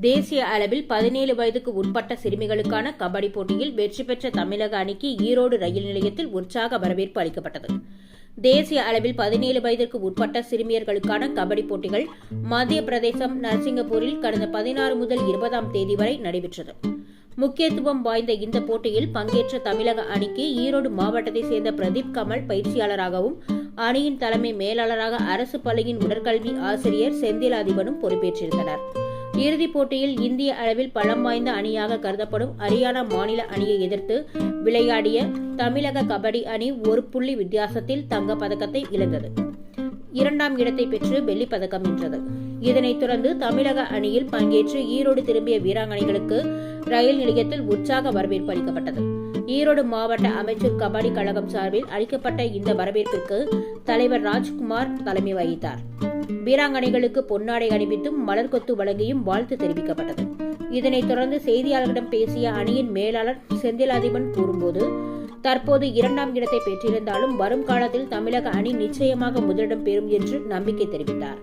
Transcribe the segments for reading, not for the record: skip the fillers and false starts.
தேசிய அளவில் 17 வயதுக்கு உட்பட்ட சிறுமிகளுக்கான கபடி போட்டியில் வெற்றி பெற்ற தமிழக அணிக்கு ஈரோடு ரயில் நிலையத்தில் உற்சாக வரவேற்பு அளிக்கப்பட்டது. தேசிய அளவில் 17 வயதிற்கு உட்பட்ட சிறுமியர்களுக்கான கபடி போட்டிகள் மத்திய பிரதேசம் நரசிங்கப்பூரில் கடந்த 16 முதல் 20ஆம் தேதி வரை நடைபெற்றது. முக்கியத்துவம் வாய்ந்த இந்த போட்டியில் பங்கேற்ற தமிழக அணிக்கு ஈரோடு மாவட்டத்தைச் சேர்ந்த பிரதீப் கமல் பயிற்சியாளராகவும், அணியின் தலைமை மேலாளராக அரசு பள்ளியின் உடற்கல்வி ஆசிரியர் செந்திலாதிபனும் பொறுப்பேற்றிருந்தனர். இறுதிப் போட்டியில் இந்திய அளவில் பலம் வாய்ந்த அணியாக கருதப்படும் ஹரியானா மாநில அணியை எதிர்த்து விளையாடிய தமிழக கபடி அணி 1 புள்ளி வித்தியாசத்தில் தங்கப் பதக்கத்தை இழந்தது. 2ஆம் இடத்தை பெற்று வெள்ளிப் பதக்கம் வென்றது. இதனைத் தொடர்ந்து தமிழக அணியில் பங்கேற்று ஈரோடு திரும்பிய வீராங்கனைகளுக்கு ரயில் நிலையத்தில் உற்சாக வரவேற்பு அளிக்கப்பட்டது. ஈரோடு மாவட்ட அமைச்சர் கபடி கழகம் சார்பில் அளிக்கப்பட்ட இந்த வரவேற்பிற்கு தலைவர் ராஜ்குமார் தலைமை வகித்தார். வீராங்கனைகளுக்கு பொன்னாடை அணிவித்தும் மலர் கொத்து வழங்கியும் வாழ்த்து தெரிவிக்கப்பட்டது. இதனைத் தொடர்ந்து செய்தியாளர்களிடம் பேசிய அணியின் மேலாளர் செந்திலாதிபன் கூறும்போது, தற்போது 2ஆம் இடத்தை பெற்றிருந்தாலும் வரும் காலத்தில் தமிழக அணி நிச்சயமாக முதலிடம் பெறும் என்று நம்பிக்கை தெரிவித்தார்.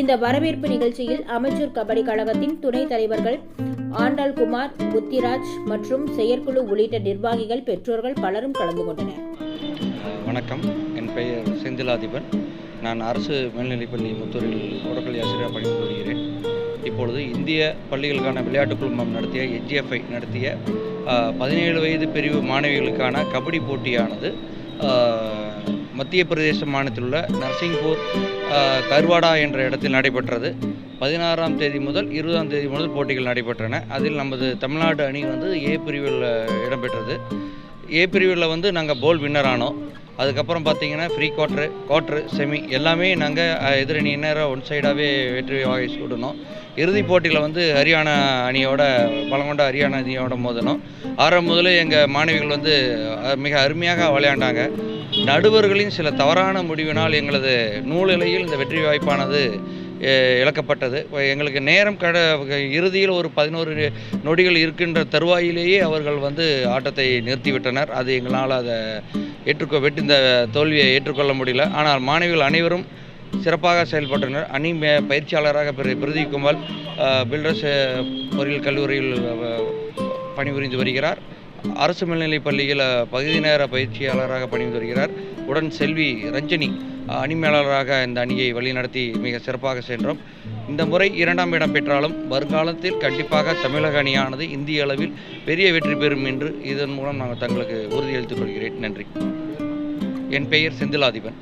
இந்த வரவேற்பு நிகழ்ச்சியில் அமைச்சர் கபடி கழகத்தின் துணைத் தலைவர்கள் ஆண்டாள்குமார், புத்திராஜ் மற்றும் செயற்குழு உள்ளிட்ட நிர்வாகிகள், பெற்றோர்கள் பலரும் கலந்து கொண்டனர். வணக்கம், என் பெயர் செந்திலாதிபன். நான் அரசு மேல்நிலைப்பள்ளி முத்தூரில் உடற்கல்வி ஆசிரியராக பணிபுரிகிறேன். இப்பொழுது இந்திய பள்ளிகளுக்கான விளையாட்டுக் குழுமம் நடத்திய HFI நடத்திய 17 வயது பிரிவு மாணவிகளுக்கான கபடி போட்டியானது மத்திய பிரதேச மாநிலத்தில் உள்ள நரசிங்பூர் கர்வாடா என்ற இடத்தில் நடைபெற்றது. 16ஆம் தேதி முதல் 20ஆம் தேதி முதல் போட்டிகள் நடைபெற்றன. அதில் நமது தமிழ்நாடு அணி A பிரிவில் இடம்பெற்றது. A பிரிவில் நாங்கள் போல் வின்னர் ஆனோம். அதுக்கப்புறம் பார்த்தீங்கன்னா ஃப்ரீ குவார்ட்ரு, செமி எல்லாமே நாங்கள் எதிரணியினரை ஒன் சைடாகவே வெற்றி வாகை சூடணும். இறுதிப் போட்டியில் ஹரியானா அணியோட பலங்கொண்ட ஹரியானா அணியோட மோதணும். ஆரம்பம் முதலே எங்கள் மாணவிகள் மிக அருமையாக விளையாண்டாங்க. நடுவர்களின் சில தவறான முடிவினால் எங்களது நூலிலையில் இந்த வெற்றி வாய்ப்பானது இழக்கப்பட்டது. எங்களுக்கு நேரம் இறுதியில் ஒரு 11 நொடிகள் இருக்கின்ற தருவாயிலேயே அவர்கள் ஆட்டத்தை நிறுத்திவிட்டனர். அது எங்களால் அதை இந்த தோல்வியை ஏற்றுக்கொள்ள முடியல. ஆனால் மாணவிகள் அனைவரும் சிறப்பாக செயல்பட்டனர். அணி பயிற்சியாளராக பிரதீப் கமல் பில்டர்ஸ் பொறியியல் கல்லூரியில் பணிபுரிந்து வருகிறார். அரசு மேல்நிலைப் பள்ளியில் பகுதி நேர பயிற்சியாளராக பணிபுரிந்து வருகிறார். உடன் செல்வி ரஞ்சனி அணி மேலாளராக இந்த அணியை வழிநடத்தி மிக சிறப்பாக சென்றோம். இந்த முறை 2ஆம் இடம் பெற்றாலும் வருங்காலத்தில் கண்டிப்பாக தமிழக அணியானது இந்திய அளவில் பெரிய வெற்றி பெறும் என்று இதன் மூலம் நான் தங்களுக்கு உறுதியளித்துக் கொள்கிறேன். நன்றி. என் பெயர் செந்திலாதிபன்.